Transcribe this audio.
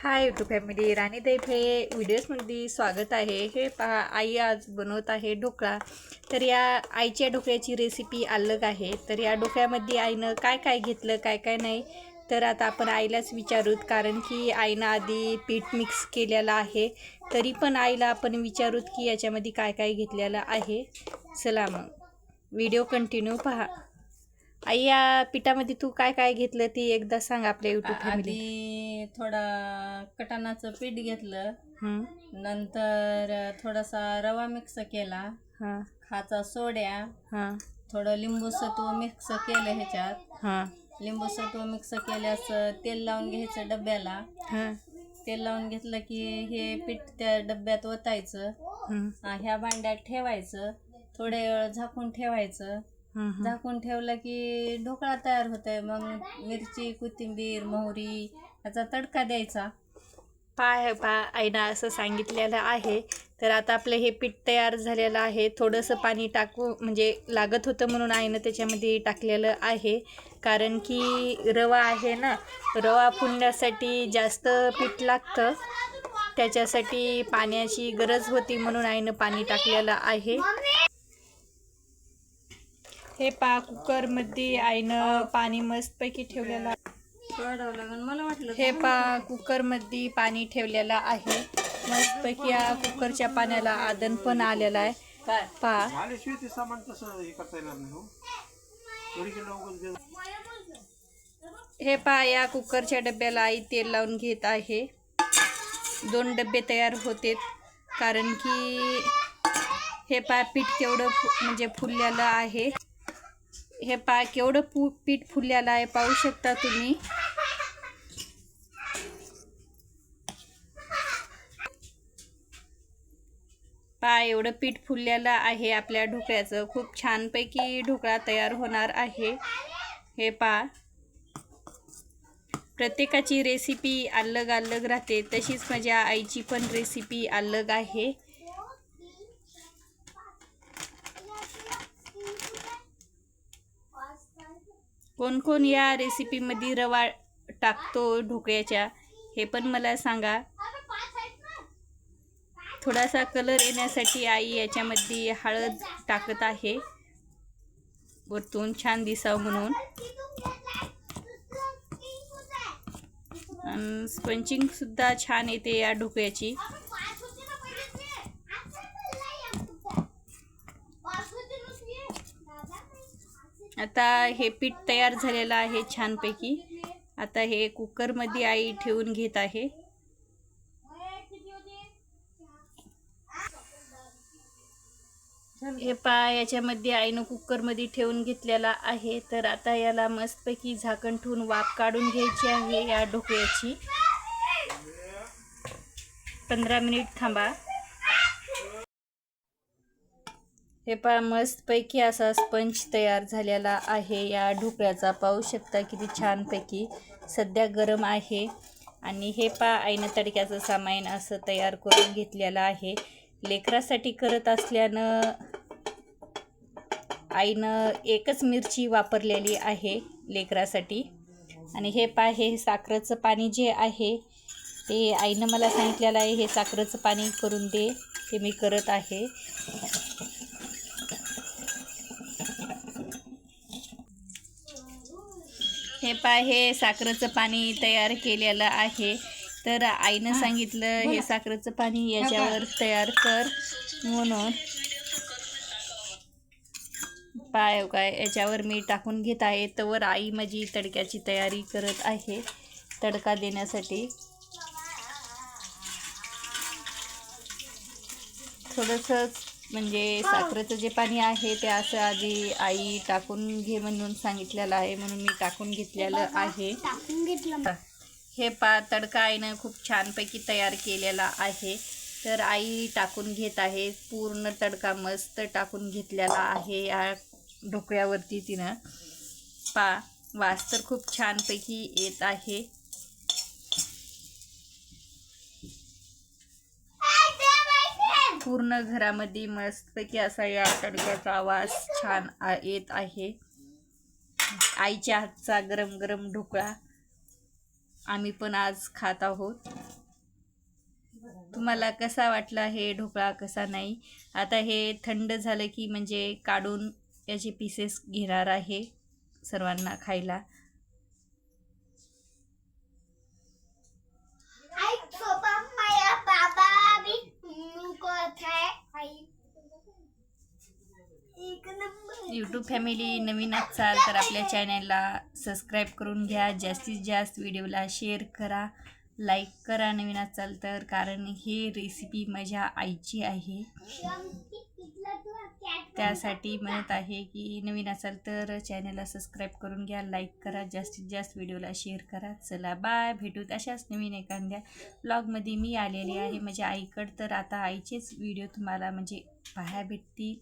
Hi YouTube family, राणी दैफ हे व्हिडिओजमध्ये स्वागत आहे। हे पहा, आई आज बनवत आहे ढोकळा। तर या आईच्या ढोकळ्याची रेसिपी अलग आहे। तर या ढोकळ्यामध्ये आईनं काय काय घेतलं, काय काय नाही, तर आता आपण आईलाच विचारूत, कारण की आईनं आधी पीठ मिक्स केलेलं आहे। तरी पण आईला आपण विचारूत की याच्यामध्ये काय काय घेतलेलं आहे। चला मग व्हिडिओ कंटिन्यू पहा। आई, या पिठामध्ये तू काय काय घेतलं ती एकदा सांग आपल्या यूट्यूब फॅमिली। आधी थोडा कटाणाचं पीठ घेतलं, नंतर थोडासा रवा मिक्स केला, खाचा सोड्या, थोडं लिंबू सत्व मिक्स केलं ह्याच्यात। लिंबू सत्व मिक्स केल्यास तेल लावून घ्यायचं डब्याला। तेल लावून घेतलं की हे पीठ त्या डब्यात ओतायचं, ह्या भांड्यात ठेवायचं, थोडे वेळ झाकून ठेवायचं। झाकून ठेवलं की ढोकळा तयार होतोय। मग मिरची, कोथिंबीर, मोहरी याचा तडका द्यायचा। आईनं असं सांगितलेलं आहे। तर आता आपलं हे पीठ तयार झालेलं आहे। थोडंसं पाणी टाकू म्हणजे लागत होतं म्हणून आईनं त्याच्यामध्ये टाकलेलं आहे, कारण की रवा आहे ना, रवा फुलण्यासाठी जास्त पीठ लागतं, त्याच्यासाठी पाण्याची गरज होती म्हणून आईनं पाणी टाकलेलं आहे। हे कुकरमध्ये आईनं पाणी मस्तपैकी ठेवलेलं आहे। हे कुकरमध्ये पाणी ठेवलेलं आहे मस्तपैकी। या कुकरच्या पाण्याला आदन पण आलेला आहे। हे या कुकरच्या डब्याला आई तेल लावून घेत आहे। 2 डबे तयार होते, कारण की हे पीठ केवढं म्हणजे फुललेलं आहे। हे केवढं पीठ फुललेलं आहे पाहू शकता तुम्ही। एवढं पीठ फुललेलं आहे आपल्या ढोकळ्याचं। खूप छानपैकी ढोकळा तयार होणार आहे। हे प्रत्येकाची रेसिपी अलग अलग राहते, तशीच माझ्या आईची पण रेसिपी अलग आहे। कोण कोण या रेसिपीमध्ये रवा टाकतो ढोकळ्याच्या, हे पण मला सांगा। थोडासा कलर येण्यासाठी आई याच्यामध्ये हळद टाकत आहे, वरतून छान दिसावं म्हणून। स्पंचिंग सुद्धा छान येते या ढोकळ्याची। आता हे पीठ तयार झालेलं आहे छानपैकी। आता हे कुकरमध्ये आई ठेवून घेत आहे। हे याच्यामध्ये आईनं कुकरमध्ये ठेवून घेतलेला आहे। तर आता याला मस्तपैकी झाकण ठेवून वाफ काढून घ्यायची आहे या ढोकळ्याची। 15 मिनिट थांबा। हे मस्तपैकी असा स्पंज तयार झालेला आहे या ढोकळ्याचा। पाहू शकता किती छानपैकी सध्या गरम आहे। आणि हे आईनं तडक्याचं सामान असं तयार करून घेतलेलं आहे। लेकरासाठी करत असल्यानं आईनं एकच मिरची वापरलेली आहे लेकरासाठी। आणि हे साखरेचं पाणी जे आहे ते आईनं मला सांगितलेलं आहे, हे साखरेचं पाणी करून दे, ते मी करत आहे। हे साखरेचं पाणी तयार केलेलं आहे। तर आईनं सांगितलं हे साखरेचं पाणी याच्यावर तयार कर म्हणून। याच्यावर मी टाकून घेत आहे। तर आई माझी तडक्याची तयारी करत आहे, तडका देण्यासाठी। थोडंसं म्हणजे साखरेचं जे पाणी आहे ते असं आधी आई टाकून घे म्हणून सांगितलेलं आहे, म्हणून मी टाकून घेतलेलं आहे। हे तडका आईनं खूप छानपैकी तयार केलेला आहे। तर आई टाकून घेत आहे, पूर्ण तडका मस्त टाकून घेतलेला आहे या ढोकळ्यावरती तिनं। वास तर खूप छानपैकी येत आहे। पूर्ण घरामध्ये मस्तपैकी असा या तडक्याचा वास छान येत आहे। आईच्या हातचा गरम गरम ढोकळा आम्ही पण आज खात आहोत। तुम्हाला कसा वाटला हे ढोकळा कसा नाही. आता हे थंड झालं की म्हणजे काढून याचे पीसेस घेणार आहे सर्वांना खायला. यूट्यूब फॅमिली नवीन असाल तर आपल्या चॅनलला सबस्क्राईब करून घ्या. जास्तीत जास्त व्हिडिओला शेअर करा, लाईक करा नवीन असाल तर, कारण ही रेसिपी माझ्या आईची आहे. त्यासाठी म्हणत आहे की नवीन असाल तर चॅनलला सबस्क्राईब करून घ्या, लाईक करा, जास्तीत जास्त व्हिडिओला शेअर करा. चला बाय, भेटूत अशाच नवीन एखाद्या ब्लॉगमध्ये. मी आलेली आहे माझ्या आईकडं, तर आता आईचेच व्हिडिओ तुम्हाला म्हणजे पाहायला भेटतील.